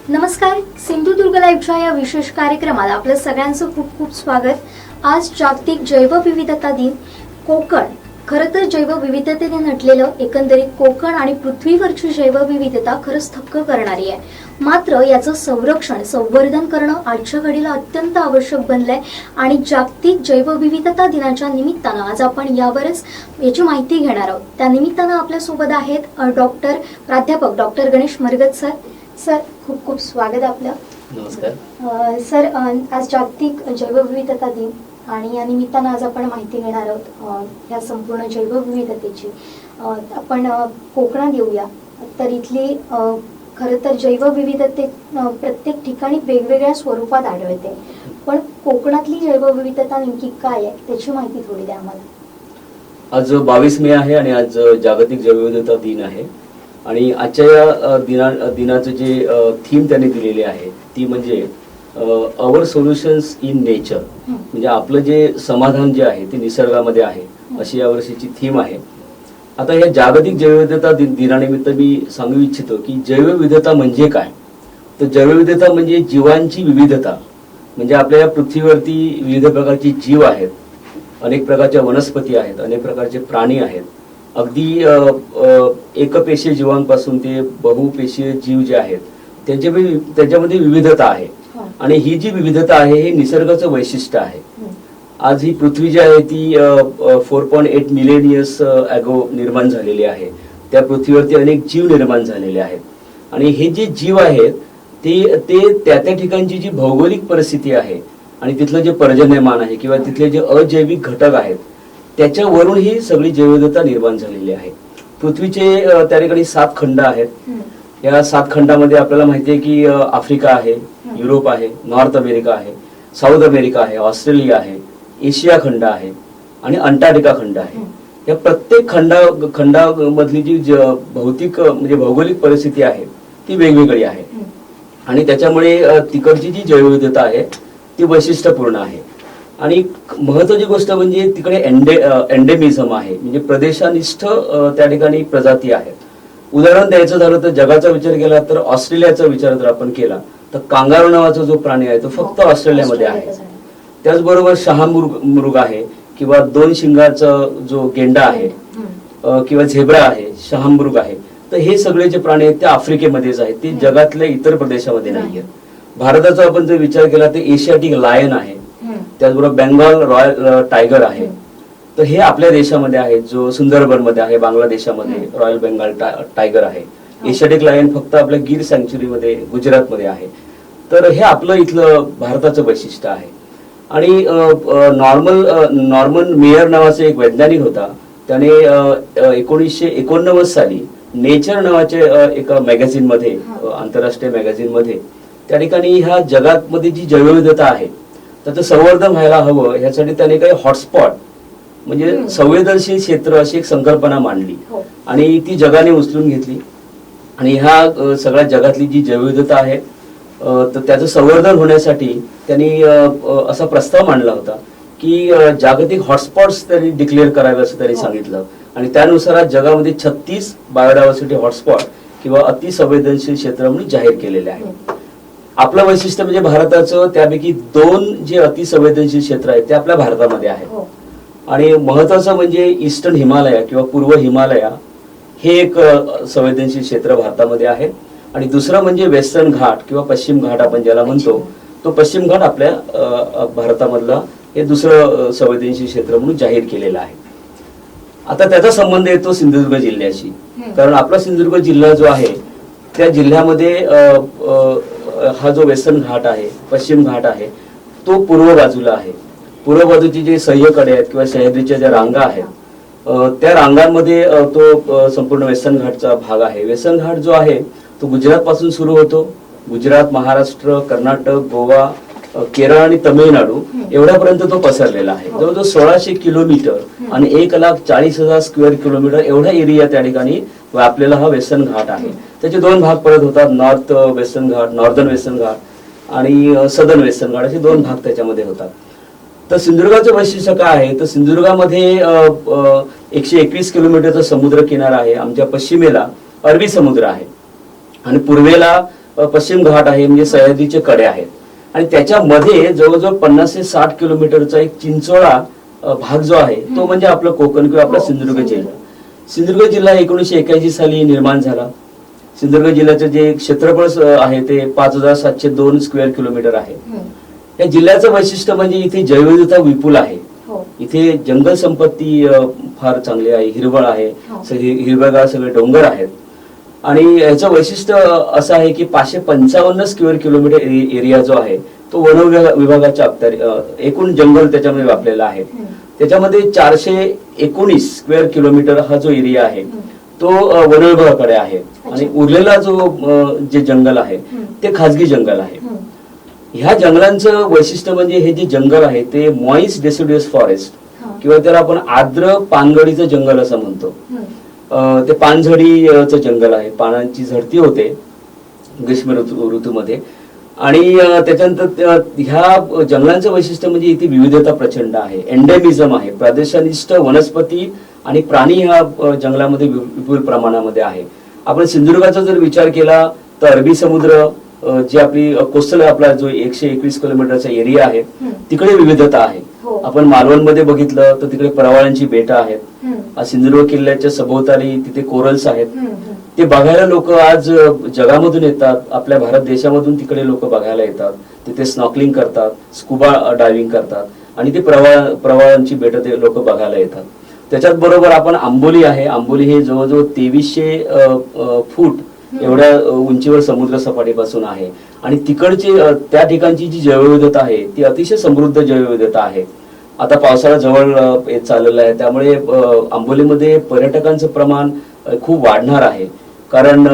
नमस्कार, सिंधुदुर्ग लाईव्हच्या या विशेष कार्यक्रमात आपलं सगळ्यांचं खूप खूप स्वागत। आज जागतिक जैवविविधता दिन। कोकण खरं तर जैवविविधतेने नटलेलं एकंदरीत कोकण आणि पृथ्वीवरची जैवविविधता खरंच थक्क करणारी आहे। मात्र याचं संरक्षण संवर्धन करणं आजच्या घडीला अत्यंत आवश्यक बनलंय आणि जागतिक जैवविविधता दिनाच्या निमित्तानं आज आपण यावरच याची माहिती घेणार आहोत। त्या निमित्तानं आपल्या सोबत आहेत प्राध्यापक डॉक्टर गणेश मरगत सर। सर, खूप खूप स्वागत आपलं। नमस्कार सर, आज जागतिक जैवविविधता दिन आणि या निमित्तानं आज आपण माहिती घेणार आहोत या संपूर्ण जैवविविधतेची। आपण कोकणात येऊया तर इथली खरं तर जैवविविधते प्रत्येक ठिकाणी वेगवेगळ्या स्वरूपात आढळते, पण कोकणातली जैवविविधता नेमकी काय आहे त्याची माहिती थोडी द्या आम्हाला। आज 22 मे आहे आणि आज जागतिक जैवविविधता दिन आहे आणि आजच्या या दिनाचं जे थीम त्यांनी दिलेली आहे ती म्हणजे अवर सोल्युशन्स इन नेचर, म्हणजे आपलं जे समाधान जे आहे ते निसर्गामध्ये आहे अशी या वर्षीची थीम आहे। आता या जागतिक जैवविविधता दिनानिमित्त मी सांगू इच्छितो की जैवविविधता म्हणजे काय। तर जैवविविधता म्हणजे जीवांची विविधता, म्हणजे आपल्या या पृथ्वीवरती विविध प्रकारचे जीव आहेत, अनेक प्रकारच्या वनस्पती आहेत, अनेक प्रकारचे प्राणी आहेत। अगदी एकपेशीय जीवांपासून ते बहुपेशीय जीव जे आहेत त्याच्यामध्ये विविधता आहे आणि ही जी विविधता आहे हे निसर्गाचं वैशिष्ट्य आहे। आज ही पृथ्वी जी आहे ती 4.8 मिलियन इयर्स अगो निर्माण झालेली आहे। त्या पृथ्वीवरती अनेक जीव निर्माण झालेले आहेत आणि हे जे जीव आहेत ते त्या ठिकाणची जी भौगोलिक परिस्थिती आहे आणि तिथलं जे पर्जन्यमान आहे किंवा तिथले जे अजैविक घटक आहेत त्याच्यावरून ही सगळी जैवविविधता निर्माण झालेली आहे। पृथ्वीचे त्या ठिकाणी 7 खंड आहेत। या 7 खंडामध्ये आपल्याला माहिती आहे की आफ्रिका आहे, युरोप आहे, नॉर्थ अमेरिका आहे, साऊथ अमेरिका आहे, ऑस्ट्रेलिया आहे, एशिया खंड आहे आणि अंटार्क्टिका खंड आहे। या प्रत्येक खंडामधली जी भौतिक म्हणजे भौगोलिक परिस्थिती आहे ती वेगवेगळी आहे आणि त्याच्यामुळे तिकडची जी जैवविविधता आहे ती वैशिष्ट्यपूर्ण आहे। आणि महत्वाची गोष्ट म्हणजे तिकडे एंडेमिझम आहे, म्हणजे प्रदेशानिष्ठ त्या ठिकाणी प्रजाती आहेत। उदाहरण द्यायचं झालं तर जगाचा विचार केला तर ऑस्ट्रेलियाचा विचार जर आपण केला तर कांगारू नावाचा जो प्राणी आहे तो फक्त ऑस्ट्रेलियामध्ये आहे। त्याचबरोबर शहामृग आहे किंवा 2 शिंगाचा जो गेंडा आहे किंवा झेब्रा आहे, शहामृग आहे, तर हे सगळे जे प्राणी आहेत ते आफ्रिकेमध्येच आहेत, ते जगातल्या इतर प्रदेशामध्ये नाही आहेत। भारताचा आपण जर विचार केला तर एशियाटिक लायन आहे, त्याचबरोबर बेंगॉल रॉयल टायगर आहे, तर हे आपल्या देशामध्ये आहेत। जो सुंदरबन मध्ये आहे बांगलादेशामध्ये रॉयल बेंगॉल टायगर आहे। एशियाटिक लायन फक्त आपल्या गिर सँक्च्युरी मध्ये गुजरातमध्ये आहे। तर हे आपलं इथलं भारताचं वैशिष्ट्य आहे। आणि नॉर्मन मेयर नावाचा एक वैज्ञानिक होता, त्याने 1989 साली नेचर नावाचे एका मॅगझिन मध्ये, आंतरराष्ट्रीय मॅगझिन मध्ये त्या ठिकाणी ह्या जगामध्ये जी जैवविविधता आहे त्याचं संवर्धन व्हायला हवं यासाठी त्याने काही हॉटस्पॉट म्हणजे संवेदनशील क्षेत्र अशी एक संकल्पना मांडली आणि ती जगाने उचलून घेतली आणि ह्या सगळ्या जगातली जी जैवविविधता आहे तर त्याचं संवर्धन होण्यासाठी त्यांनी असा प्रस्ताव मांडला होता की जागतिक हॉटस्पॉट्स त्यांनी डिक्लेअर करावे असं त्यांनी सांगितलं आणि त्यानुसार जगामध्ये 36 बायोडायव्हर्सिटी हॉटस्पॉट किंवा अतिसंवेदनशील क्षेत्र म्हणून जाहीर केलेले आहेत। आपलं वैशिष्ट्य म्हणजे भारताचं त्यापैकी 2 जे अतिसंवेदनशील क्षेत्र आहेत ते आपल्या भारतामध्ये आहेत आणि महत्वाचं म्हणजे ईस्टर्न हिमालया किंवा पूर्व हिमालया हे एक संवेदनशील क्षेत्र भारतामध्ये आहे आणि दुसरं म्हणजे वेस्टर्न घाट किंवा पश्चिम घाट आपण ज्याला म्हणतो, तो पश्चिम घाट आपल्या भारतामधला हे दुसरं संवेदनशील क्षेत्र म्हणून जाहीर केलेलं आहे। आता त्याचा संबंध येतो सिंधुदुर्ग जिल्ह्याशी, कारण आपला सिंधुदुर्ग जिल्हा जो आहे त्या जिल्ह्यामध्ये हा जो वेस्टर्न घाट आहे, पश्चिम घाट आहे, तो पूर्व बाजूला आहे। पूर्व बाजूची जे सह्यकडे आहेत किंवा सह्याद्रीच्या ज्या रांगा आहेत त्या रांगांमध्ये तो संपूर्ण वेस्टर्न घाटचा भाग आहे। वेस्टर्न घाट जो आहे तो गुजरात पासून सुरू होतो, गुजरात, महाराष्ट्र, कर्नाटक, गोवा, केरळ आणि तमिळनाडू एवढ्यापर्यंत तो पसरलेला आहे। जवळजवळ 1600 किलोमीटर आणि 1,40,000 स्क्वेअर किलोमीटर एवढा एरिया त्या ठिकाणी व्यापलेला हा वेस्टर्न घाट आहे। त्याचे 2 भाग परत होतात, नॉर्थ वेस्टर्न घाट, नॉर्दर्न वेस्टर्न घाट आणि सदर्न वेस्टर्न घाट असे 2 भाग त्याच्यामध्ये होतात। तर सिंधुदुर्गाचं वैशिष्ट्य काय आहे तर सिंधुदुर्गामध्ये 121 किलोमीटरचा समुद्र किनारा आहे। आमच्या पश्चिमेला अरबी समुद्र आहे आणि पूर्वेला पश्चिम घाट आहे, म्हणजे सह्याद्रीचे कडे आहेत. आणि त्याच्यामध्ये जवळजवळ 50 ते 60 किलोमीटरचा एक चिंचोळा भाग जो आहे तो म्हणजे आपलं कोकण किंवा आपला हो, सिंधुदुर्ग जिल्हा. सिंधुदुर्ग जिल्हा 1981 साली निर्माण झाला. सिंधुदुर्ग जिल्ह्याचं जे क्षेत्रफळ आहे ते 5702 स्क्वेअर किलोमीटर आहे. या जिल्ह्याचं वैशिष्ट्य म्हणजे इथे जैवविविधता विपुल आहे. हो. इथे जंगल संपत्ती फार चांगली आहे, हिरवळ आहे, हो. हिरवेगार सगळे डोंगर आहेत. आणि याचं वैशिष्ट्य असं आहे की 555 स्क्वेअर किलोमीटर एरिया जो आहे तो वन विभागाच्या एकूण जंगल त्याच्यामध्ये व्यापलेला आहे. त्याच्यामध्ये 419 स्क्वेअर किलोमीटर हा जो एरिया आहे तो वन विभागाकडे आहे. आणि उरलेला जो जे जंगल आहे ते खाजगी जंगल आहे. ह्या जंगलांचं वैशिष्ट्य म्हणजे हे जे जंगल आहे ते मॉइस्ट डेसिड्युअस फॉरेस्ट किंवा त्याला आपण आर्द्र पानझडीचं जंगल असं म्हणतो. ते पानझडीचं जंगल आहे, पानांची झडती होते ग्रीष्म ऋतूमध्ये. आणि त्याच्यानंतर ह्या जंगलांचं वैशिष्ट्य म्हणजे इथे विविधता प्रचंड आहे, एंडेमिझम आहे, प्रादेशिक वनस्पती आणि प्राणी ह्या जंगलामध्ये विपुल प्रमाणामध्ये आहे. आपण सिंधुदुर्गाचा जर विचार केला तर अरबी समुद्र जी आपली कोस्टल आपला जो 121 किलोमीटरचा एरिया आहे तिकडे विविधता आहे. आपण मालवणमध्ये बघितलं तर तिकडे प्रवाळांची बेटं आहेत. सिंधुदुर्ग किल्ल्याच्या सभोवताली तिथे कोरल्स आहेत. ते बघायला लोक आज जगामधून येतात, आपल्या भारत देशामधून तिकडे लोक बघायला येतात. तिथे स्नॉकलिंग करतात, स्कुबा डायव्हिंग करतात आणि ते प्रवाळांची बेटं ते लोक बघायला येतात. त्याच्याच बरोबर आपण आंबोली आहे. आंबोली हे जवळजवळ 2300 फूट एवढ्या उंचीवर समुद्र सपाटीपासून आहे. आणि तिकडची त्या ठिकाणची जी जैवविविधता आहे ती अतिशय समृद्ध जैवविविधता आहे. आता पावसाळा जवळ येत चाललेला आहे, त्यामुळे आंबोलीमध्ये पर्यटकांचं प्रमाण खूप वाढणार आहे. कारण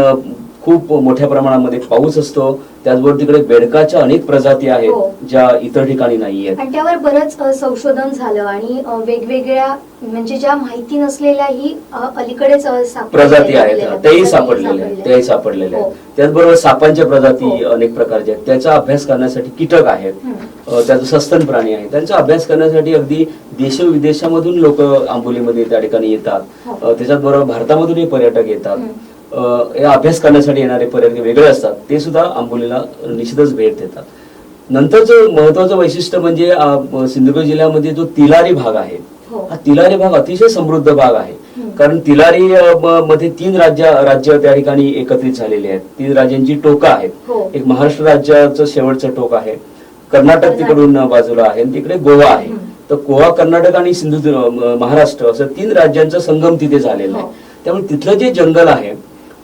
खूप मोठ्या प्रमाणामध्ये पाऊस असतो. त्याचबरोबर तिकडे बेडकाच्या अनेक प्रजाती आहेत ज्या इतर ठिकाणी नाही आहेत. आणि त्यावर बरंच संशोधन झालं आणि वेगवेगळ्या म्हणजे ज्या माहिती नसलेल्याही अलीकडेच प्रजाती आहेत, त्याही सापडलेल्या आहेत. त्याचबरोबर सापांच्या प्रजाती अनेक प्रकारच्या आहेत. त्याचा अभ्यास करण्यासाठी कीटक आहेत, त्याचं सस्तन प्राणी आहे, त्यांचा अभ्यास करण्यासाठी अगदी देश विदेशामधून लोक आंबोलीमध्ये त्या ठिकाणी येतात. त्याच्याच बरोबर भारतामधूनही पर्यटक येतात. अभ्यास करण्यासाठी येणारे पर्यटक वेगळे असतात, ते सुद्धा आंबोलीला निश्चितच भेट देतात. नंतरचं महत्वाचं वैशिष्ट्य म्हणजे सिंधुदुर्ग जिल्ह्यामध्ये जो तिलारी भाग आहे हा तिलारी भाग अतिशय समृद्ध भाग आहे. कारण तिलारी मध्ये 3 राज्य त्या ठिकाणी एकत्रित झालेले आहेत. 3 राज्यांची टोकं आहेत. एक महाराष्ट्र राज्याचं शेवटचं टोक आहे, कर्नाटक तिकडून बाजूला आहे आणि तिकडे गोवा आहे. तर गोवा, कर्नाटक आणि सिंधुदुर्ग महाराष्ट्र असं 3 राज्यांचा संगम तिथे झालेला आहे. त्यामुळे तिथलं जे जंगल आहे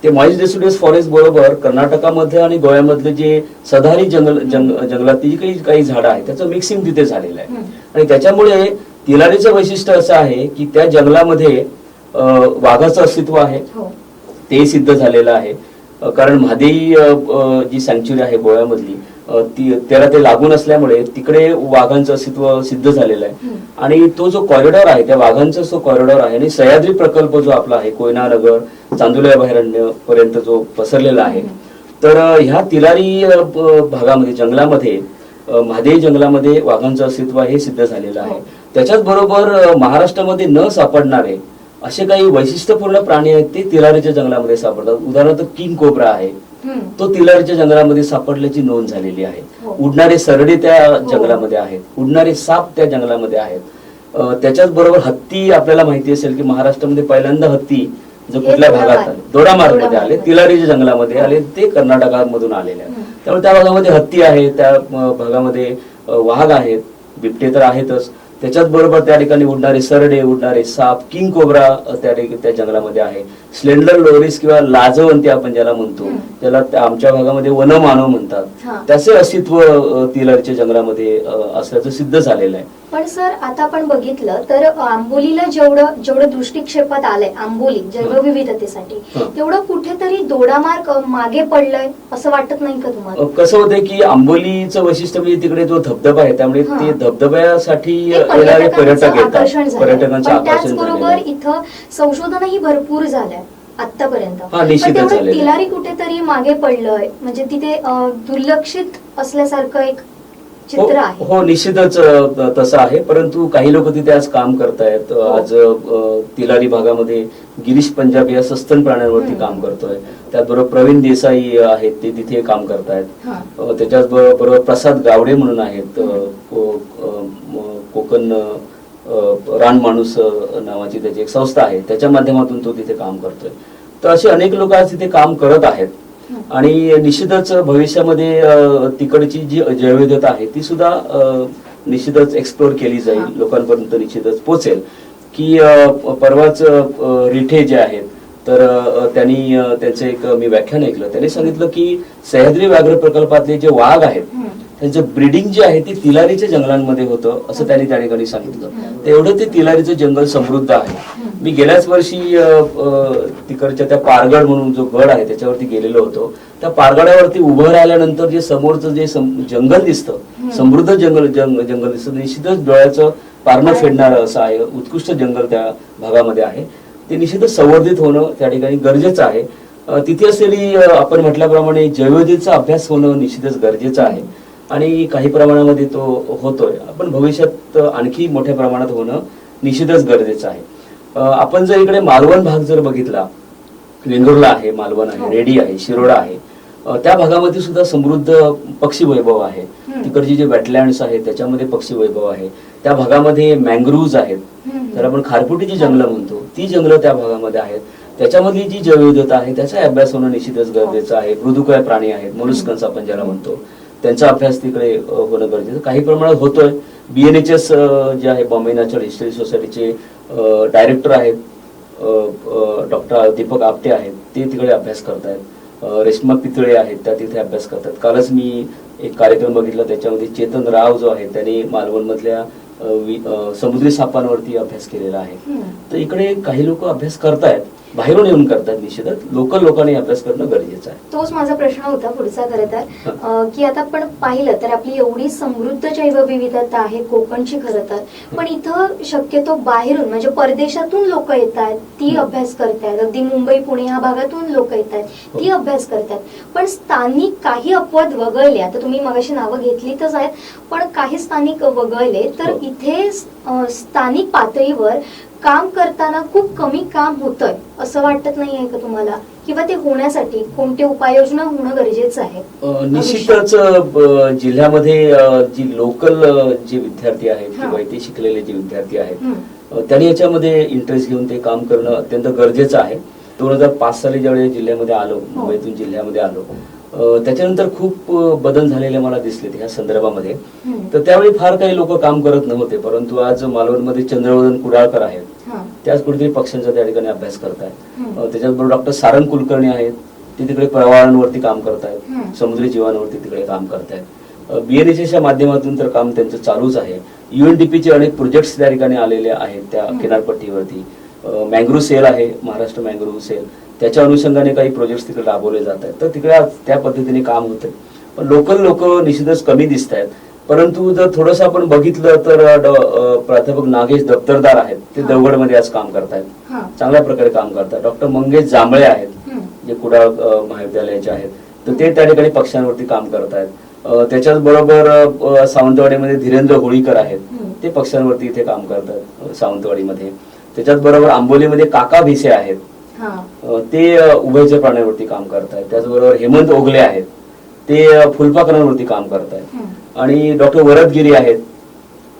ते मॉइस्ट डेसिड्युअस फॉरेस्ट बरोबर कर्नाटकामध्ये आणि गोव्यामधले जे सदाहरी जंगलातली जी काही झाडं आहेत त्याचं मिक्सिंग तिथे झालेलं आहे. आणि त्याच्यामुळे तिलारीचं वैशिष्ट्य असं आहे की त्या जंगलामध्ये वाघाचं अस्तित्व आहे ते सिद्ध झालेलं आहे. कारण म्हादेई जी सँक्च्युरी आहे गोव्यामधली त्याला ते लागून असल्यामुळे तिकडे वाघांचं अस्तित्व सिद्ध झालेलं आहे. आणि तो जो कॉरिडॉर आहे त्या वाघांचा जो कॉरिडॉर आहे आणि सह्याद्री प्रकल्प जो आपला आहे कोयना नगर चांदोली अभयारण्य पर्यंत जो पसरलेला आहे. तर ह्या तिलारी भागामध्ये जंगलामध्ये म्हादेई जंगलामध्ये वाघांचं अस्तित्व हे सिद्ध झालेलं आहे. त्याच्याच बरोबर महाराष्ट्रामध्ये न सापडणारे असे काही वैशिष्ट्यपूर्ण प्राणी आहेत ते तिलारीच्या जंगलामध्ये सापडतात. उदाहरणार्थ किंग कोब्रा आहे, तो तिलारीच्या जंगलामध्ये सापडल्याची नोंद झालेली आहे. उडणारे सरडे त्या जंगलामध्ये आहेत, उडणारे साप त्या जंगलामध्ये आहेत. त्याच्याच बरोबर हत्ती आपल्याला माहिती असेल की महाराष्ट्रामध्ये पहिल्यांदा हत्ती जो कुठल्या भागात आले, दोडामार्गमध्ये आले, तिलारीच्या जंगलामध्ये आले, ते कर्नाटकामधून आलेले आहेत. त्यामुळे त्या भागामध्ये हत्ती आहे, त्या भागामध्ये वाघ आहेत, बिबटे तर आहेतच. त्याच्याच बरोबर त्या ठिकाणी उडणारे सरडे, उडणारे साप, किंग कोब्रा त्या जंगलामध्ये आहे. स्लेंडर लोरिस किंवा लाजवंती आपण ज्याला म्हणतो, त्याला आमच्या भागामध्ये वनमानव म्हणतात, त्याचे अस्तित्व तिलारीच्या जंगलामध्ये असल्याचं सिद्ध झालेलं आहे. पण सर आता आपण बघितलं तर आंबोलीला जेवढं दृष्टिक्षेपात आलंय आंबोली जैवविविधतेसाठी तेवढं कुठेतरी दोडामार्ग मागे पडलंय असं वाटत नाही का तुम्हाला? कसं होतंय की आंबोलीचं वैशिष्ट्य म्हणजे तिकडे जो धबधबा आहे त्यामुळे ते धबधब्यासाठी येणारे पर्यटक येतात, पर्यटकांचं आकर्षण. त्याचबरोबर इथं संशोधनही भरपूर झालंय आतापर्यंत. तिलारी कुठेतरी मागे पडलंय म्हणजे तिथे दुर्लक्षित असल्यासारखं एक चित्र आहे. हो निश्चितच तसं आहे. परंतु काही लोक तिथे आज काम करतायत. आज तिलारी भागामध्ये गिरीश पंजाबी या सस्तन प्राण्यांवरती काम करतोय. त्याचबरोबर प्रवीण देसाई आहेत, ते तिथे काम करतायत. त्याच्याचबरोबर प्रसाद गावडे म्हणून आहेत, कोकण रान माणूस नावाची त्याची एक संस्था आहे, त्याच्या माध्यमातून तो तिथे काम करतोय. तर असे अनेक लोक आज तिथे काम करत आहेत. आणि निश्चितच भविष्यामध्ये तिकडची जी जैवविविधता आहे ती सुद्धा निश्चितच एक्सप्लोर केली जाईल, लोकांपर्यंत निश्चितच पोहोचेल. की परवाच रिठे जे आहेत, तर त्यांनी त्यांचं एक मी व्याख्यान ऐकलं. त्यांनी सांगितलं की सह्याद्री व्याघ्र प्रकल्पातले जे वाघ आहेत त्यांचं ब्रीडिंग जे आहे ते तिलारीच्या जंगलांमध्ये होतं असं त्यांनी त्या ठिकाणी सांगितलं. तर एवढं ते तिलारीचं जंगल समृद्ध आहे. मी गेल्याच वर्षी तिकडच्या त्या पारगड म्हणून जो गड आहे त्याच्यावरती गेलेलो होतो. त्या पारगडावरती उभं राहिल्यानंतर जे समोरचं जे जंगल दिसतं, समृद्ध जंगल दिसतं, निश्चितच डोळ्याचं पारणं फेडणारं असं आहे. उत्कृष्ट जंगल त्या भागामध्ये आहे. ते निश्चितच संवर्धित होणं त्या ठिकाणी गरजेचं आहे. तिथे असलेली आपण म्हटल्याप्रमाणे जैवविविधतेचा अभ्यास होणं निश्चितच गरजेचं आहे आणि काही प्रमाणामध्ये तो होतोय. आपण भविष्यात आणखी मोठ्या प्रमाणात होणं निश्चितच गरजेचं आहे. आपण जर इकडे मालवण भाग जर बघितला, वेंगुर्ला आहे, मालवण आहे, रेडी आहे, शिरोडा आहे, त्या भागामध्ये सुद्धा समृद्ध पक्षी वैभव आहे. तिकडची जे वेटलँड्स आहेत त्याच्यामध्ये पक्षी वैभव आहे. त्या भागामध्ये मँग्रोव्ज आहेत, तर आपण खारफुटीची जंगलं म्हणतो, ती जंगलं त्या भागामध्ये आहेत. त्याच्यामधली जी जैवविविधता आहे त्याचा अभ्यास होणं निश्चितच गरजेचं आहे. मृदुकाय प्राणी आहेत, मोलस्कन्स आपण ज्याला म्हणतो, त्यांचा अभ्यास तिकडे होणं गरजेचं काही प्रमाणात होतोय. BNHS जे आहे, बॉम्बे नॅचरल हिस्टरी सोसायटीचे डायरेक्टर आहेत, डॉक्टर दीपक आपटे आहेत, ते तिकडे अभ्यास करतायत. रेश्मा पितळे आहेत, त्या तिथे अभ्यास करतात. कालच मी एक कार्यक्रम बघितला, त्याच्यामध्ये चेतन राव जो आहे त्याने मालवणमधल्या समुद्री सापांवरती अभ्यास केलेला आहे. तर इकडे काही लोक अभ्यास करतायत, बाहेरून येऊन करतात. निश्चितच लोकल लोकांनी अभ्यास करणं गरजेचं आहे. तोच माझा प्रश्न होता पुढचा खरं तर, की आता आपण पाहिलं तर आपली एवढी समृद्ध जैवविविधता आहे कोकणची खरं तर, पण इथं शक्यतो बाहेरून म्हणजे परदेशातून लोक येत आहेत, ती अभ्यास करतायत. अगदी मुंबई पुणे ह्या भागातून लोक येत आहेत, ती अभ्यास करतात. पण स्थानिक काही अपवाद वगळले, आता तुम्ही मगाशी नावं घेतलीच आहेत, पण काही स्थानिक वगळले तर इथे स्थानिक पातळीवर काम करताना खूप कमी काम होतंय असं वाटत नाहीये का तुम्हाला? किंवा ते होण्यासाठी कोणते उपाययोजना होणं गरजेचं आहे? निश्चितच जिल्ह्यामध्ये जी लोकल जे विद्यार्थी आहेत किंवा इथे शिकलेले जे विद्यार्थी आहेत त्यांनी याच्यामध्ये इंटरेस्ट घेऊन ते काम करणं अत्यंत गरजेचं आहे. 2005 साली ज्यावेळी जिल्ह्यामध्ये आलो, मुंबईतून जिल्ह्यामध्ये आलो, त्याच्यानंतर खूप बदल झालेले मला दिसले ह्या संदर्भामध्ये. तर त्यावेळी फार काही लोक काम करत नव्हते, परंतु आज मालवणमध्ये चंद्रवदन कुडाळकर आहेत, त्याच कुठेतरी पक्ष्यांचा त्या ठिकाणी अभ्यास करतायत. त्याच्याबरोबर डॉक्टर सारंग कुलकर्णी आहेत, ते तिकडे प्रवाळांवरती काम करतायत, समुद्री जीवांवरती तिकडे काम करतायत. BNHSच्या माध्यमातून तर काम त्यांचं चालूच आहे. UNDPचे अनेक प्रोजेक्ट्स त्या ठिकाणी आलेले आहेत त्या किनारपट्टीवरती. मँग्रोव्ह सेल आहे, महाराष्ट्र मँग्रोव्ह सेल, त्याच्या अनुषंगाने काही प्रोजेक्ट तिकडे राबवले जात आहेत. तर तिकडे त्या पद्धतीने काम होतंय. पण लोकल लोक निश्चितच कमी दिसत आहेत. परंतु जर थोडंसं आपण बघितलं तर प्राध्यापक नागेश दप्तरदार आहेत, ते देवगडमध्ये आज काम करतायत, चांगल्या प्रकारे काम करतात. डॉक्टर मंगेश जांभळे आहेत, जे कुडाळ महाविद्यालयाचे आहेत, तर ते त्या ठिकाणी पक्ष्यांवरती काम करतायत. त्याच्याच बरोबर सावंतवाडीमध्ये धीरेंद्र होळीकर आहेत, ते पक्ष्यांवरती इथे काम करतात सावंतवाडीमध्ये. त्याच्याच बरोबर आंबोलीमध्ये काका भिसे आहेत, ते उभयचर प्राण्यांवरती काम करतायत. त्याचबरोबर हेमंत ओगले आहेत, ते फुलपाखरांवरती काम करतायत. आणि डॉक्टर वरदगिरी आहेत,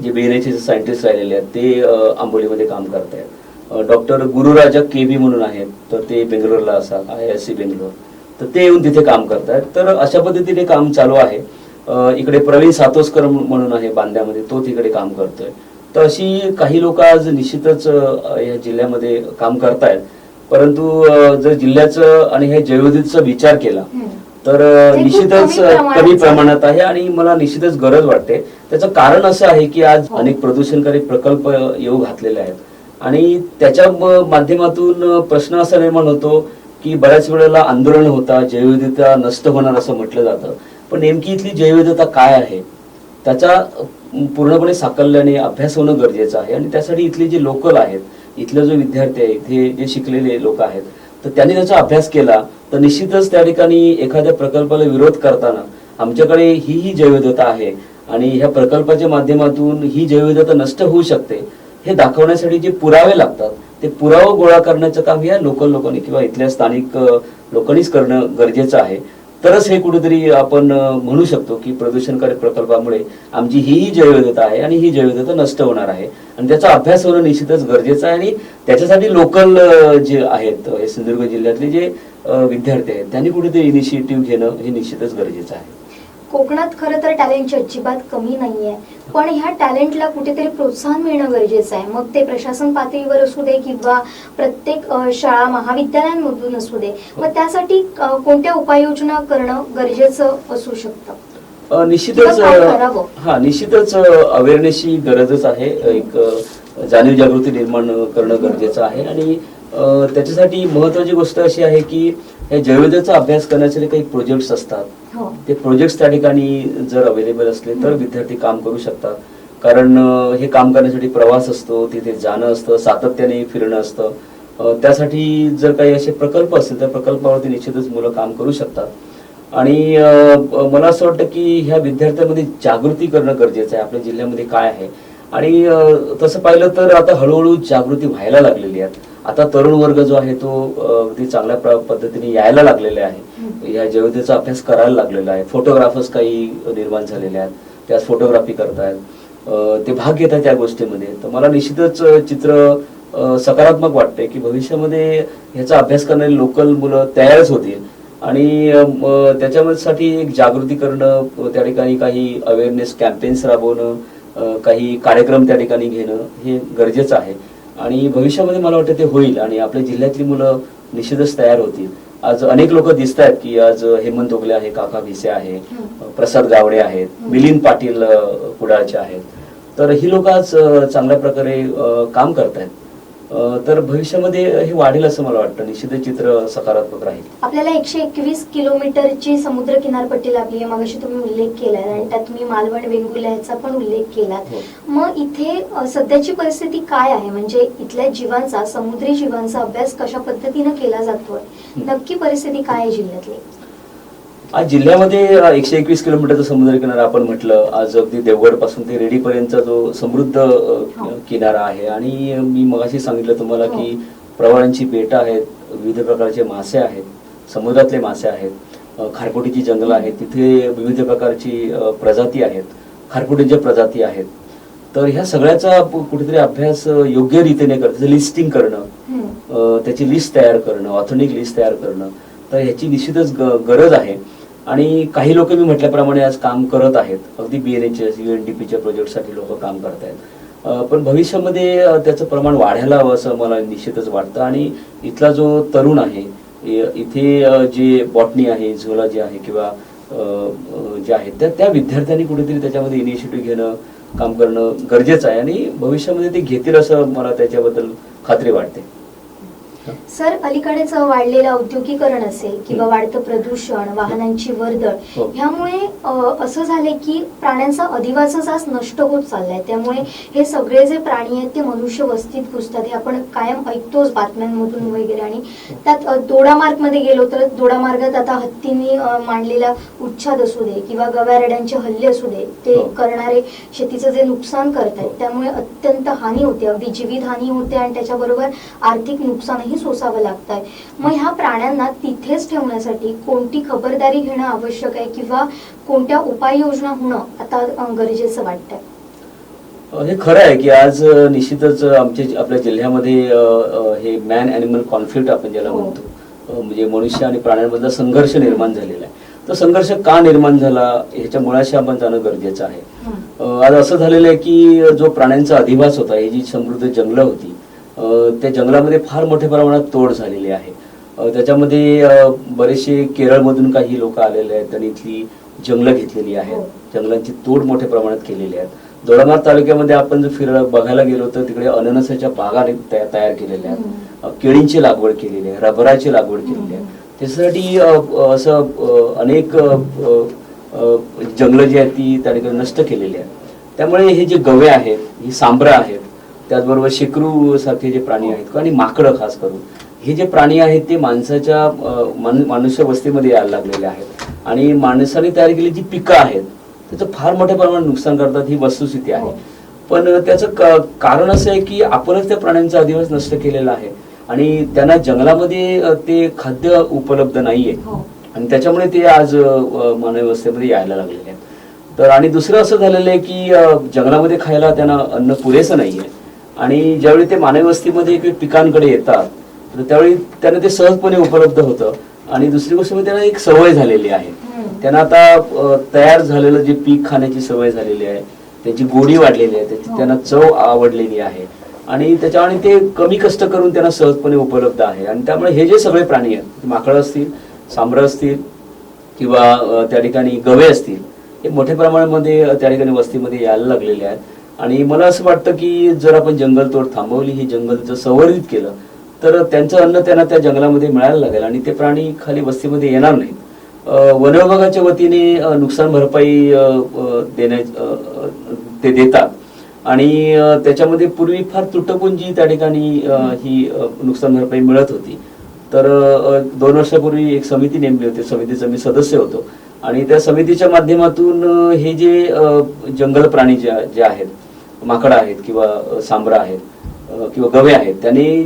जे BNHSचे सायंटिस्ट राहिलेले आहेत, ते आंबोलीमध्ये काम करतायत. डॉक्टर गुरुराजा KB म्हणून आहेत, तर ते बेंगलोरला असतात, IISc बेंगलोर, तर ते येऊन तिथे काम करतायत. तर अशा पद्धतीने काम चालू आहे. इकडे प्रवीण सातोसकर म्हणून आहे बांद्यामध्ये, तो तिकडे काम करतोय. तर अशी काही लोक आज निश्चितच या जिल्ह्यामध्ये काम करतायत. परंतु जर जिल्ह्याचं आणि हे जैवविविधतेचा विचार केला तर निश्चितच कमी प्रमाणात आहे आणि मला निश्चितच गरज वाटते. त्याचं कारण असं आहे की आज अनेक प्रदूषणकारी प्रकल्प येऊ घातलेले आहेत आणि त्याच्या माध्यमातून प्रश्न असा निर्माण होतो की बऱ्याच वेळेला आंदोलन होतात, जैवविविधता नष्ट होणार असं म्हटलं जातं. पण नेमकी इथली जैवविविधता काय आहे त्याचा पूर्णपणे साकल्याने अभ्यास होणं गरजेचं आहे. आणि त्यासाठी इथले जे लोकल आहेत, इथले जो विद्यार्थी आहे, इथे जे शिकलेले लोक आहेत, तर त्यांनी त्याचा अभ्यास केला तर निश्चितच त्या ठिकाणी एखाद्या प्रकल्पाला विरोध करताना आमच्याकडे ही जैवविविधता आहे आणि ह्या प्रकल्पाच्या माध्यमातून ही जैवविविधता नष्ट होऊ शकते हे दाखवण्यासाठी जे पुरावे लागतात ते पुरावा गोळा करण्याचं काम या लोकल लोकांनी किंवा इथल्या स्थानिक लोकांनीच करणं गरजेचं आहे. तरच हे कुठेतरी आपण म्हणू शकतो की प्रदूषणकारी प्रकल्पामुळे आमची ही जैवविविधता आहे आणि ही जैवविविधता नष्ट होणार आहे आणि त्याचा अभ्यास होणं निश्चितच गरजेचं आहे. आणि त्याच्यासाठी लोकल जे आहेत हे सिंधुदुर्ग जिल्ह्यातले जे विद्यार्थी आहेत त्यांनी कुठेतरी इनिशिएटिव्ह घेणं हे निश्चितच गरजेचं आहे. कोकणात खरं तर टॅलेंटची अजिबात कमी नाहीये, पण ह्या टॅलेंटला कुठेतरी प्रोत्साहन मिळणं गरजेचं आहे. मग ते प्रशासन पातळीवर असू दे किंवा प्रत्येक शाळा महाविद्यालयांमधून असू दे. मग त्यासाठी कोणत्या उपाययोजना करणं गरजेचं असू शकतं? निश्चितच निश्चितच अवेअरनेसची गरजच आहे. एक जाणीव जागृती निर्माण करणं गरजेचं आहे. आणि त्याच्यासाठी महत्वाची गोष्ट अशी आहे की या जैवविविधतेचा अभ्यास करण्यासाठी काही प्रोजेक्ट्स असतात. ते प्रोजेक्ट्स त्या ठिकाणी जर अवेलेबल असले तर विद्यार्थी काम करू शकतात. कारण हे काम करण्यासाठी प्रवास असतो, तिथे जाणं असतं, सातत्याने फिरणं असतं. त्यासाठी जर काही असे प्रकल्प असतील तर प्रकल्पावरती निश्चितच मुलं काम करू शकतात. आणि मला असं वाटतं की ह्या विद्यार्थ्यांमध्ये जागृती करणं गरजेचं आहे. आपल्या जिल्ह्यामध्ये काय आहे आणि तसं पाहिलं तर आता हळूहळू जागृती व्हायला लागलेली आहे. आता तरुण वर्ग जो आहे तो अगदी चांगल्या पद्धतीने यायला लागलेला आहे, या जैवविविधतेचा अभ्यास करायला लागलेला आहे. फोटोग्राफर्स काही निर्माण झालेले आहेत, त्यात फोटोग्राफी करतायत, ते भाग घेत आहेत त्या गोष्टीमध्ये. तर मला निश्चितच चित्र सकारात्मक वाटते की भविष्यामध्ये ह्याचा अभ्यास करणारी लोकल मुलं तयारच होतील. आणि त्याच्यासाठी एक जागृती करणं, त्या ठिकाणी काही अवेअरनेस कॅम्पेन्स राबवणं, काही कार्यक्रम त्या ठिकाणी घेणं हे गरजेचं आहे. आणि भविष्यामध्ये मला वाटतं ते होईल आणि आपल्या जिल्ह्यातली मुलं निश्चितच तयार होतील. आज अनेक लोक दिसत आहेत की आज हेमंत ओगले आहे, काका भिसे आहे, प्रसाद गावडे आहेत, मिलिंद पाटील कुडाळचे आहेत. तर ही लोक आज चांगल्या प्रकारे काम करतायत. तर भविष्यामध्ये हे वाढेल असं मला वाटतं. निश्चितच चित्र सकारात्मक राहील. आपल्याला 121 किलोमीटरची समुद्र किनारपट्टी लाभली आहे, मगाशी तुम्ही उल्लेख केलाय आणि त्यात तुम्ही मालवण वेंगुर्ला याचा पण उल्लेख केलात. मग इथे सध्याची परिस्थिती काय आहे, म्हणजे इथल्या जीवांचा, समुद्री जीवांचा अभ्यास कशा पद्धतीने केला जातोय, नक्की परिस्थिती काय आहे जिल्ह्यातली? आज जिल्ह्यामध्ये 121 किलोमीटरचा समुद्र किनारा आपण म्हटलं. आज अगदी देवगड पासून ते रेडी पर्यंतचा जो समृद्ध किनारा आहे. आणि मी मगाशी सांगितलं तुम्हाला की प्रवाळांची बेटं आहेत, विविध प्रकारचे मासे आहेत, समुद्रातले मासे आहेत, खारफुटीची जंगलं आहेत, तिथे विविध प्रकारची प्रजाती आहेत, खारफुटींच्या प्रजाती आहेत. तर ह्या सगळ्याचा कुठेतरी अभ्यास योग्य रीतीने त्याचं लिस्टिंग करणं, त्याची लिस्ट तयार करणं, ऑथेंटिक लिस्ट तयार करणं, तर ह्याची निश्चितच गरज आहे. आणि काही लोक मी म्हटल्याप्रमाणे आज काम करत आहेत. अगदी BNHS, UNDPच्या प्रोजेक्टसाठी लोक काम करत आहेत. पण भविष्यामध्ये त्याचं प्रमाण वाढायला हवं असं मला निश्चितच वाटतं. आणि इथला जो तरुण आहे, इथे जे बॉटनी आहे, झोलॉजी आहे किंवा जे आहेत त्या विद्यार्थ्यांनी कुठेतरी त्याच्यामध्ये इनिशिएटिव्ह घेणं, काम करणं गरजेचं आहे. आणि भविष्यामध्ये ते घेतील असं मला त्याच्याबद्दल खात्री वाटते. सर, अलीकडेच वाढलेलं औद्योगिकरण असेल किंवा वाढतं प्रदूषण, वाहनांची वर्दळ, ह्यामुळे असं झालंय की प्राण्यांचा अधिवासच आज नष्ट होत चाललाय. त्यामुळे हे सगळे जे प्राणी आहेत ते मनुष्य वस्तीत घुसतात, हे आपण कायम ऐकतोच बातम्यांमधून वगैरे. आणि त्यात दोडामार्ग मध्ये गेलो तर दोडामार्गात आता हत्तींनी मांडलेला उच्छाद असू दे किंवा गवारेड्यांचे हल्ले असू दे, ते करणारे शेतीचं जे नुकसान करतायत त्यामुळे अत्यंत हानी होते, अगदी जीवित हानी होते आणि त्याच्याबरोबर आर्थिक नुकसानही सोसावं लागत आहे. मग ह्या प्राण्यांना तिथेच ठेवण्यासाठी कोणती खबरदारी घेणं आवश्यक आहे किंवा कोणत्या उपाययोजना होणं आता गरजेचं वाटतंय? हे खरं आहे की आज निश्चितच आपल्या जिल्ह्यामध्ये हे मॅन ॲनिमल कॉन्फ्लिक्ट आपण ज्याला म्हणतो, म्हणजे मनुष्य आणि प्राण्यांमधला संघर्ष निर्माण झालेला आहे. तो संघर्ष का निर्माण झाला ह्याच्या मुळाशी आपण जाणं गरजेचं आहे. आज असं झालेलं आहे की जो प्राण्यांचा अधिवास होता, ही जी समृद्ध जंगलं होती, त्या जंगलामध्ये फार मोठ्या प्रमाणात तोड झालेली आहे. त्याच्यामध्ये बरेचसे केरळमधून काही लोक आलेले आहेत, त्यांनी इथली जंगलं घेतलेली आहेत, जंगलांची तोड मोठ्या प्रमाणात केलेली आहे. दोडामार्ग तालुक्यामध्ये आपण जर बघायला गेलो तर तिकडे अननसाच्या बागा तयार केलेल्या आहेत, केळींची लागवड केलेली आहे, रबराची लागवड केलेली आहे. त्याच्यासाठी असं अनेक जंगलं जी आहेत ती त्या ठिकाणी नष्ट केलेली आहेत. त्यामुळे हे जे गवे आहेत, ही सांबरं आहेत, त्याचबरोबर शेकरू सारखे जे प्राणी आहेत आणि माकडं खास करून, हे जे प्राणी आहेत ते माणसाच्या मनुष्य वस्तीमध्ये यायला लागलेले आहेत. आणि माणसाने तयार केलेली जी पिकं आहेत त्याचं फार मोठ्या प्रमाणात नुकसान करतात, ही वस्तुस्थिती आहे. हो. पण त्याचं कारण असं आहे की आपणच त्या प्राण्यांचा अधिवास नष्ट केलेला आहे आणि त्यांना जंगलामध्ये ते खाद्य उपलब्ध नाहीये हो. आणि त्याच्यामुळे ते आज मानवी व्यवस्थेमध्ये यायला लागलेले आहेत. तर आणि दुसरं असं झालेलं आहे की जंगलामध्ये खायला त्यांना अन्न पुरेसं नाहीये आणि ज्यावेळी ते मानवी वस्तीमध्ये पिकांकडे येतात तर त्यावेळी त्यांना ते सहजपणे उपलब्ध होतं. आणि दुसरी गोष्ट म्हणजे त्यांना एक सवय झालेली आहे. त्यांना आता तयार झालेलं जे पीक खाण्याची सवय झालेली आहे, त्याची गोडी वाढलेली आहे, त्याची त्यांना चव आवडलेली आहे आणि त्याच्यामुळे ते कमी कष्ट करून त्यांना सहजपणे उपलब्ध आहे. आणि त्यामुळे हे जे सगळे प्राणी आहेत, माकडं असतील, सांबरं असतील किंवा त्या ठिकाणी गवे असतील, हे मोठ्या प्रमाणामध्ये त्या ठिकाणी वस्तीमध्ये यायला लागलेले आहेत. आणि मला असं वाटतं की जर आपण जंगलतोड थांबवली, ही जंगल जर संवर्धित केलं तर त्यांचं अन्न त्यांना त्या जंगलामध्ये मिळायला लागेल आणि ते प्राणी खाली वस्तीमध्ये येणार नाहीत. वन विभागाच्या वतीने नुकसान भरपाई ते देतात आणि त्याच्यामध्ये पूर्वी फार तुटपुंजी त्या ठिकाणी ही नुकसान भरपाई मिळत होती. तर 2 वर्षापूर्वी एक समिती नेमली होती, समितीचा मी सदस्य होतो आणि त्या समितीच्या माध्यमातून हे जे जंगल प्राणी जे आहेत, माकडं आहेत किंवा सांबरं आहेत किंवा गवे आहेत, त्यांनी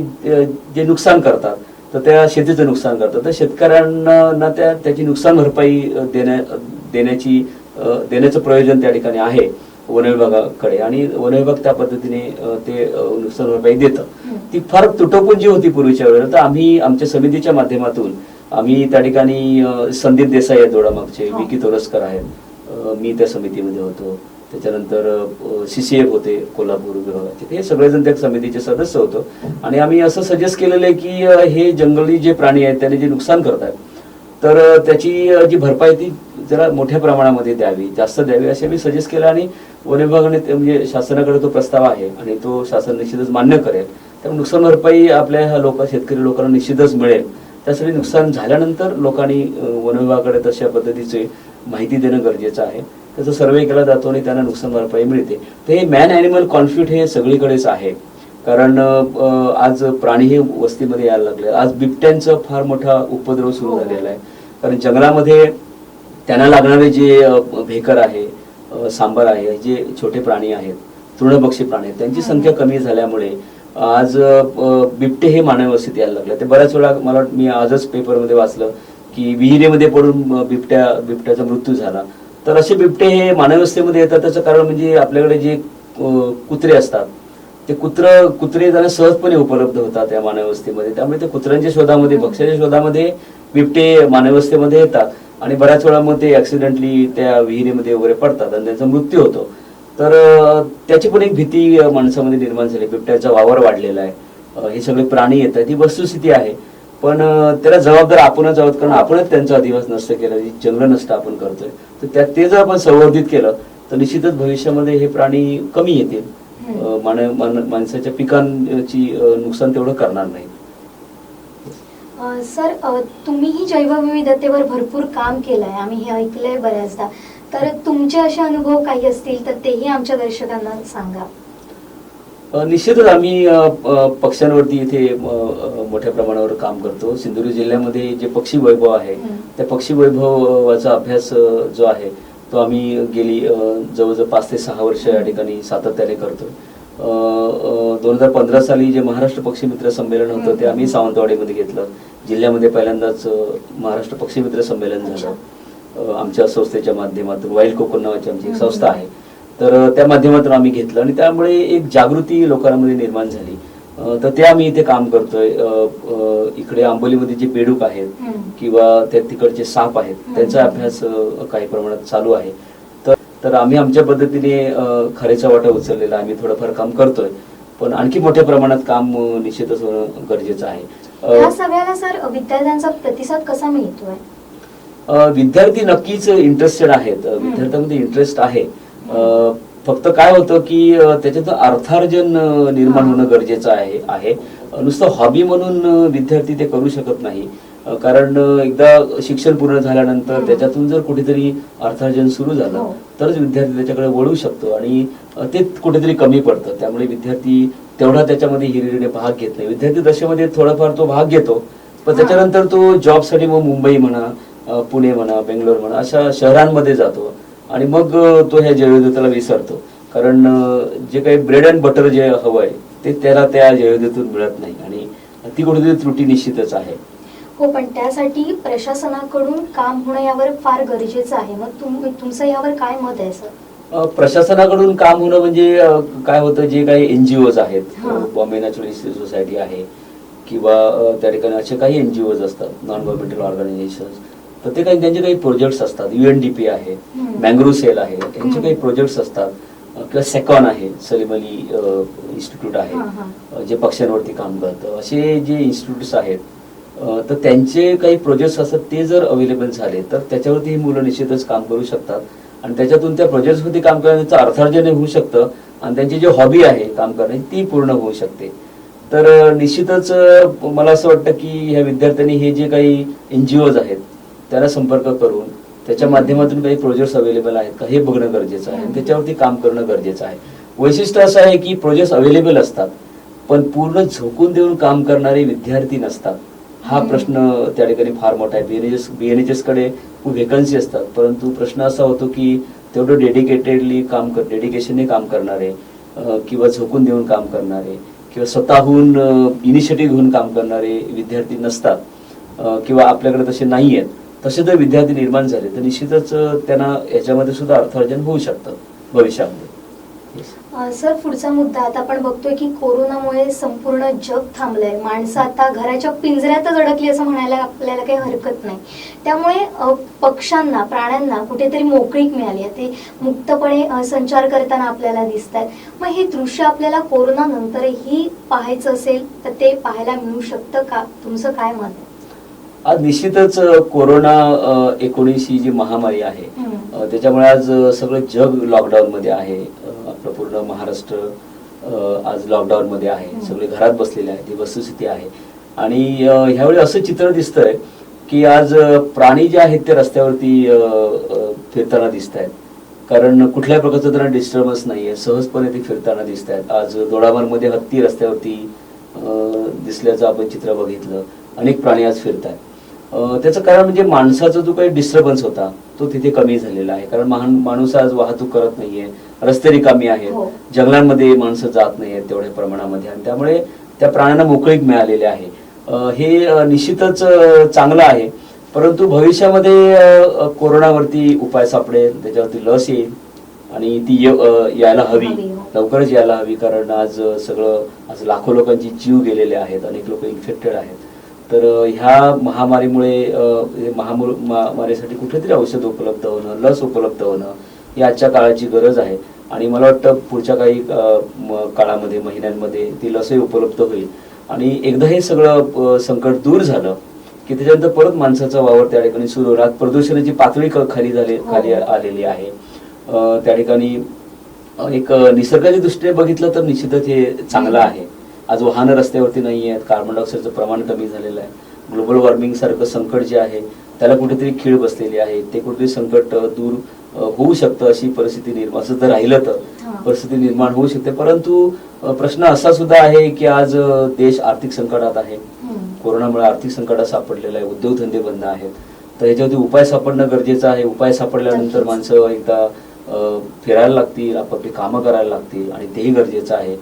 जे नुकसान करतात तर त्या शेतीचं नुकसान करतात, तर शेतकऱ्यांना त्याची नुकसान भरपाई देण्याचं प्रयोजन त्या ठिकाणी आहे वन विभागाकडे आणि वन विभाग त्या पद्धतीने ते नुकसान भरपाई देतं. ती फार तुटपुंजी होती पूर्वीच्या वेळेला. तर आम्ही आमच्या समितीच्या माध्यमातून आम्ही त्या ठिकाणी संदीप देसाई आहेत दोडामागचे, विकी तोरसकर आहेत, मी त्या समितीमध्ये होतो, त्याच्यानंतर CCF होते कोल्हापूर विभागाचे, हे सगळेजण त्या समितीचे सदस्य होतो आणि आम्ही असं सजेस्ट केलेलं आहे की हे जंगली जे प्राणी आहेत त्यांनी जे नुकसान करतात तर त्याची जी भरपाई ती जरा मोठ्या प्रमाणामध्ये द्यावी, जास्त द्यावी असे मी सजेस्ट केलं आणि वन विभागाने म्हणजे शासनाकडे तो प्रस्ताव आहे आणि तो शासन निश्चितच मान्य करेल. त्यामुळे नुकसान भरपाई आपल्या ह्या शेतकरी लोकांना निश्चितच मिळेल. त्यासाठी नुकसान झाल्यानंतर लोकांनी वन विभागाकडे तशा पद्धतीची माहिती देणं गरजेचं आहे. त्याचा सर्वे केला जातो आणि त्यांना नुकसान भरपाई मिळते. तर हे मॅन ॲनिमल कॉन्फ्लिक्ट हे सगळीकडेच आहे, कारण आज प्राणी हे वस्तीमध्ये यायला लागले. आज बिबट्यांचा फार मोठा उपद्रव सुरू झालेला आहे, कारण जंगलामध्ये त्यांना लागणारे जे भेकर आहे, सांबर आहे, जे छोटे प्राणी आहेत, तृणभक्षी प्राणी आहेत, त्यांची संख्या कमी झाल्यामुळे आज बिबटे हे मानवी वस्तीत यायला लागले. ते बऱ्याच वेळा मी आजच पेपरमध्ये वाचलं की विहिरीमध्ये पडून बिबट्याचा मृत्यू झाला. तर असे बिबटे हे मानवी वस्तीमध्ये येतात. त्याचं कारण म्हणजे आपल्याकडे जे कुत्रे असतात ते कुत्रे त्यांना सहजपणे उपलब्ध होतात या मानवी वस्तीमध्ये. त्यामुळे ते कुत्र्यांच्या शोधामध्ये, भक्ष्याच्या शोधामध्ये बिबटे मानवी वस्तीमध्ये येतात आणि बऱ्याच वेळा मग ते ऍक्सिडेंटली त्या विहिरीमध्ये वगैरे पडतात आणि त्यांचा मृत्यू होतो. तर त्याची पण एक भीती माणसामध्ये निर्माण झाली. बिबट्याचा वावर वाढलेला आहे, हे सगळे प्राणी येत आहेत, ही वस्तुस्थिती आहे. पण त्याला जबाबदार आपणच आहोत, कारण आपणच त्यांचा अधिवास नष्ट केला, जंगल नष्ट आपण करतोय. तर ते जर आपण संवर्धित केलं तर निश्चितच भविष्यामध्ये हे प्राणी कमी येतील, माणसाच्या पिकांची नुकसान तेवढं करणार नाही. सर, तुम्हीही जैवविविधतेवर भरपूर काम केलंय, आम्ही हे ऐकलंय बऱ्याचदा. तर तुमचे असे अनुभव काही असतील तर तेही आमच्या दर्शकांना सांगा. निश्चितच आम्ही पक्ष्यांवरती इथे मोठ्या प्रमाणावर काम करतो. सिंधुदुर्ग जिल्ह्यामध्ये जे पक्षी वैभव आहे त्या पक्षी वैभवाचा अभ्यास जो आहे तो आम्ही गेली जवळजवळ 5 ते 6 वर्ष या ठिकाणी सातत्याने करतो. 2015 साली जे महाराष्ट्र पक्षी मित्र संमेलन होतं ते आम्ही सावंतवाडीमध्ये घेतलं. जिल्ह्यामध्ये पहिल्यांदाच महाराष्ट्र पक्षी मित्र संमेलन झालं आमच्या संस्थेच्या माध्यमातून. वाईल्ड कोकण नावाची आमची एक संस्था आहे, तर त्या माध्यमातून आम्ही घेतलं आणि त्यामुळे एक जागृती लोकांमध्ये निर्माण झाली. तर ते आम्ही इथे काम करतोय. इकडे आंबोलीमध्ये जे बेडूक आहेत किंवा त्या तिकडचे साप आहेत त्यांचा अभ्यास काही प्रमाणात चालू आहे. तर आम्ही आमच्या पद्धतीने खरेचा वाटा उचललेला, आम्ही थोडंफार काम करतोय, पण आणखी मोठ्या प्रमाणात काम निश्चितच होणं गरजेचं आहे. या सगळ्याला सर विद्यार्थ्यांचा प्रतिसाद कसा मिळतोय? विद्यार्थी नक्कीच इंटरेस्टेड आहेत, विद्यार्थ्यांमध्ये इंटरेस्ट आहे. फक्त काय होतं की त्याच्यातून अर्थार्जन निर्माण होणं गरजेचं आहे. नुसतं हॉबी म्हणून विद्यार्थी ते करू शकत नाही, कारण एकदा शिक्षण पूर्ण झाल्यानंतर त्याच्यातून जर कुठेतरी अर्थार्जन सुरू झालं तरच विद्यार्थी त्याच्याकडे वळू शकतो आणि ते कुठेतरी कमी पडतं. त्यामुळे विद्यार्थी तेवढा त्याच्यामध्ये हिरिरीने भाग घेत नाही. विद्यार्थी दशेमध्ये थोडाफार तो भाग घेतो, पण त्याच्यानंतर तो जॉबसाठी मग मुंबई म्हणा, पुणे म्हणा, बेंगलोर म्हणा अशा शहरांमध्ये जातो आणि मग तो ह्या जैवविविधतेला विसरतो. कारण जे काही ब्रेड अँड बटर जे हवं आहे ते त्याला त्या जैवविविधतेतून मिळत नाही आणि ती कुठेतरी त्रुटी निश्चितच आहे. हो, पण त्यासाठी प्रशासनाकडून काम होणं यावर फार गरजेचं आहे. मग तुमचं यावर काय मत आहे सर? प्रशासनाकडून काम होणं म्हणजे काय होतं, जे काही NGOज आहेत, बॉम्बे नॅचरल हिस्ट्री सोसायटी आहे किंवा त्या ठिकाणी असे काही NGOज असतात, नॉन गव्हर्नमेंटल ऑर्गनायझेशन्स, तर ते काही त्यांचे काही प्रोजेक्ट्स असतात. UNDP आहे, मँग्रो सेल आहे, यांचे काही प्रोजेक्ट्स असतात किंवा सेकॉन आहे, सलीम अली इन्स्टिट्यूट आहे जे पक्ष्यांवरती काम करतं. असे जे इन्स्टिट्यूट्स आहेत तर त्यांचे काही प्रोजेक्ट्स असतात, ते जर अवेलेबल झाले तर त्याच्यावरती ही मुलं निश्चितच काम करू शकतात आणि त्याच्यातून त्या प्रोजेक्ट्सवरती काम करण्याचं अर्थार्जन होऊ शकतं आणि त्यांची जी हॉबी आहे काम करण्याची ती पूर्ण होऊ शकते. तर निश्चितच मला असं वाटतं की ह्या विद्यार्थ्यांनी हे जे काही NGOज आहेत त्याला संपर्क करून त्याच्या माध्यमातून काही प्रोजेक्ट्स अवेलेबल आहेत का हे बघणं गरजेचं आहे आणि त्याच्यावरती काम करणं गरजेचं आहे. वैशिष्ट्य असं आहे की प्रोजेक्ट्स अवेलेबल असतात पण पूर्ण झोकून देऊन काम करणारे विद्यार्थी नसतात. हा प्रश्न त्या ठिकाणी फार मोठा आहे. BNHS कडे खूप व्हेकन्सी असतात, परंतु प्रश्न असा होतो की तेवढं डेडिकेशनने काम करणारे किंवा झोकून देऊन काम करणारे किंवा स्वतःहून इनिशिएटिव्ह घेऊन काम करणारे विद्यार्थी नसतात किंवा आपल्याकडे तसे नाही आहेत. तसे जर विद्यार्थी निर्माण झाले तर निश्चितच त्यांना याच्यामध्ये सुद्धा अर्थार्जन होऊ शकतं भविष्यामध्ये. सर, पुढचा मुद्दा आता आपण बघतोय की कोरोनामुळे संपूर्ण जग थांबलंय. माणसं आता घराच्या पिंजऱ्यातच अडकली असं म्हणायला आपल्याला काही हरकत नाही. त्यामुळे पक्ष्यांना, प्राण्यांना कुठेतरी मोकळीक मिळाली आहे. ते मुक्तपणे संचार करताना आपल्याला दिसत आहेत. मग हे दृश्य आपल्याला कोरोना नंतरही पाहायचं असेल तर ते पाहायला मिळू शकतं का? तुमचं काय मत आहे? आज निश्चितच कोरोना-19 ही जी महामारी आहे त्याच्यामुळे आज सगळं जग लॉकडाऊन मध्ये आहे. आपलं पूर्ण महाराष्ट्र आज लॉकडाऊन मध्ये आहे. सगळे घरात बसलेले आहेत, ही वस्तुस्थिती आहे. आणि ह्यावेळी असं चित्र दिसतंय की आज प्राणी जे आहेत ते रस्त्यावरती फिरताना दिसत आहेत. कारण कुठल्याही प्रकारचं त्यांना डिस्टर्बन्स नाहीये, सहजपणे ते फिरताना दिसत आहेत. आज दोडामार्गमध्ये हत्ती रस्त्यावरती दिसल्याचं आपण चित्र बघितलं. अनेक प्राणी आज फिरत आहेत. त्याचं कारण म्हणजे माणसाचा जो काही डिस्टर्बन्स होता तो तिथे कमी झालेला आहे. कारण माणूस आज वाहतूक करत नाहीये, रस्ते रिकामी आहेत, जंगलांमध्ये माणसं जात नाहीयेत तेवढ्या प्रमाणामध्ये आणि त्यामुळे त्या प्राण्यांना मोकळीक मिळालेली आहे. हे निश्चितच चांगलं आहे. परंतु भविष्यामध्ये कोरोनावरती उपाय सापडेल, त्याच्यावरती लस येईल आणि ती यायला हवी, लवकरच यायला हवी. कारण आज लाखो लोकांचे जीव गेलेले आहेत, अनेक लोक इन्फेक्टेड आहेत. तर ह्या महामारीमुळे महामारीसाठी कुठेतरी औषध उपलब्ध होणं, लस उपलब्ध होणं ही आजच्या काळाची गरज आहे. आणि मला वाटतं पुढच्या काही काळामध्ये, महिन्यांमध्ये ती लसही उपलब्ध होईल आणि एकदा हे सगळं संकट दूर झालं की त्याच्यानंतर परत माणसाचा वावर त्या ठिकाणी सुरू होणार. प्रदूषणाची पातळी खाली आलेली आहे. त्या ठिकाणी एक निसर्गाच्या दृष्टीने बघितलं तर निश्चितच हे चांगलं आहे. आज वाहनं रस्त्यावरती नाही आहेत, कार्बन डायऑक्साईडचं प्रमाण कमी झालेलं आहे. ग्लोबल वॉर्मिंग सारखं संकट जे आहे त्याला कुठेतरी खीळ बसलेली आहे. ते कुठेतरी संकट दूर होऊ शकतं अशी परिस्थिती निर्माण, असं जर राहिलं तर परिस्थिती निर्माण होऊ शकते. परंतु प्रश्न असा सुद्धा आहे की आज देश आर्थिक संकटात आहे. कोरोनामुळे आर्थिक संकटात सापडलेला आहे, उद्योगधंदे बंद आहेत. तर याच्यावरती उपाय सापडणं गरजेचं आहे. उपाय सापडल्यानंतर माणसं एकदा फिरायला लागतील, आपापली कामं करायला लागतील आणि तेही गरजेचं आहे.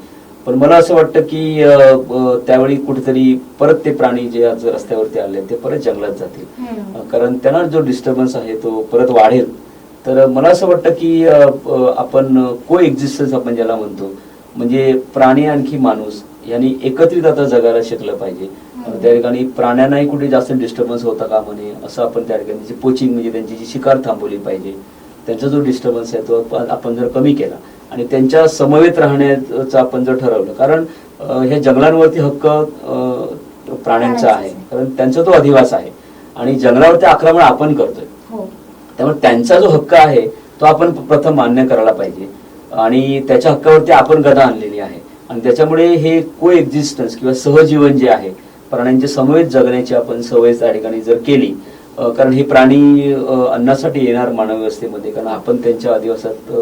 पण मला असं वाटतं की त्यावेळी कुठेतरी परत ते प्राणी जे आज रस्त्यावरती आले ते परत जंगलात जातील, कारण त्यांना जो डिस्टर्बन्स आहे तो परत वाढेल. तर मला असं वाटतं की आपण को एक्झिस्टन्स आपण ज्याला म्हणतो, म्हणजे प्राणी आणखी माणूस यांनी एकत्रित आता जगायला शिकलं पाहिजे. त्या ठिकाणी प्राण्यांनाही कुठे जास्त डिस्टर्बन्स होता का म्हणे असं आपण त्या ठिकाणी पोचिंग म्हणजे त्यांची जी शिकार थांबवली पाहिजे. त्यांचा जो डिस्टर्बन्स आहे तो आपण जर कमी केला आणि त्यांच्या समवेत राहण्याचं आपण जर ठरवलं, कारण ह्या जंगलांवरती हक्क प्राण्यांचा आहे, कारण त्यांचा तो अधिवास आहे आणि जंगलावरती आक्रमण आपण करतोय. त्यामुळे त्यांचा जो हक्क आहे तो आपण प्रथम मान्य करायला पाहिजे आणि त्याच्या हक्कावरती आपण गदा आणलेली आहे. आणि त्याच्यामुळे हे को एक्झिस्टन्स किंवा सहजीवन जे आहे, प्राण्यांच्या समवेत जगण्याची आपण सवय त्या ठिकाणी जर केली, कारण हे प्राणी अन्नासाठी येणार मानव व्यवस्थेमध्ये, कारण आपण त्यांच्या अधिवासात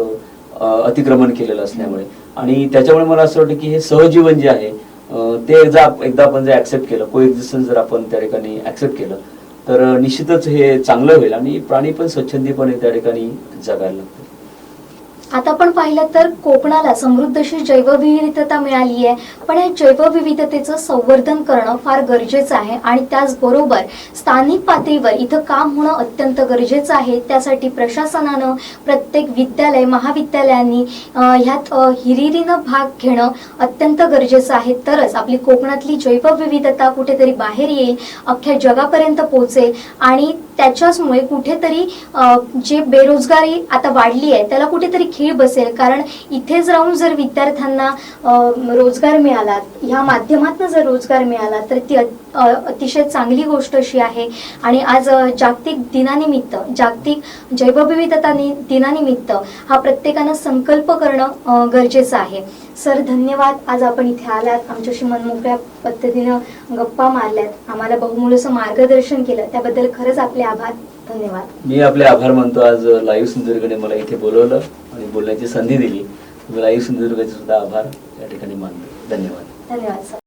अतिक्रमण केलेलं असल्यामुळे. आणि त्याच्यामुळे मला असं वाटतं की हे सहजीवन जे आहे ते एकदा आपण जर ऍक्सेप्ट केलं, को एक्झिस्टन्स जर आपण त्या ठिकाणी ऍक्सेप्ट केलं तर निश्चितच हे चांगलं होईल आणि प्राणी पण स्वच्छंदीपणे त्या ठिकाणी जगायला लागतील. आता आपण पाहिलं तर कोकणाला समृद्ध अशी जैवविविधता मिळाली आहे, पण या जैवविविधतेचं संवर्धन करणं फार गरजेचं आहे आणि त्याचबरोबर स्थानिक पातळीवर इथं काम होणं अत्यंत गरजेचं आहे. त्यासाठी प्रशासनानं प्रत्येक विद्यालय महाविद्यालयांनी ह्यात हिरिरीनं भाग घेणं अत्यंत गरजेचं आहे. तरच आपली कोकणातली जैवविविधता कुठेतरी बाहेर येईल, अख्ख्या जगापर्यंत पोहोचेल आणि त्याच्याचमुळे कुठेतरी जे बेरोजगारी आता वाढली आहे त्याला कुठेतरी खीळ बसेल. कारण इथेच राहून जर विद्यार्थ्यांना रोजगार मिळाला, ह्या माध्यमातून जर रोजगार मिळाला तर ती अतिशय चांगली गोष्ट अशी आहे. आणि आज जागतिक दिनानिमित्त, जागतिक जैवविविधता दिनानिमित्त हा प्रत्येकानं संकल्प करणं गरजेचं आहे. सर धन्यवाद, आज आपण इथे आलात, आमच्याशी मनमोकळ्या पद्धतीनं गप्पा मारल्यात, आम्हाला बहुमोलाचं मार्गदर्शन केलं, त्याबद्दल खरंच आपले आभार. धन्यवाद. मी आपले आभार मानतो. आज लाईव्ह सिंधुदुर्गने मला इथे बोलवलं आणि बोलण्याची संधी दिली. लाईव्ह सिंधुदुर्गाचे सुद्धा आभार या ठिकाणी मानतो. धन्यवाद. धन्यवाद सर.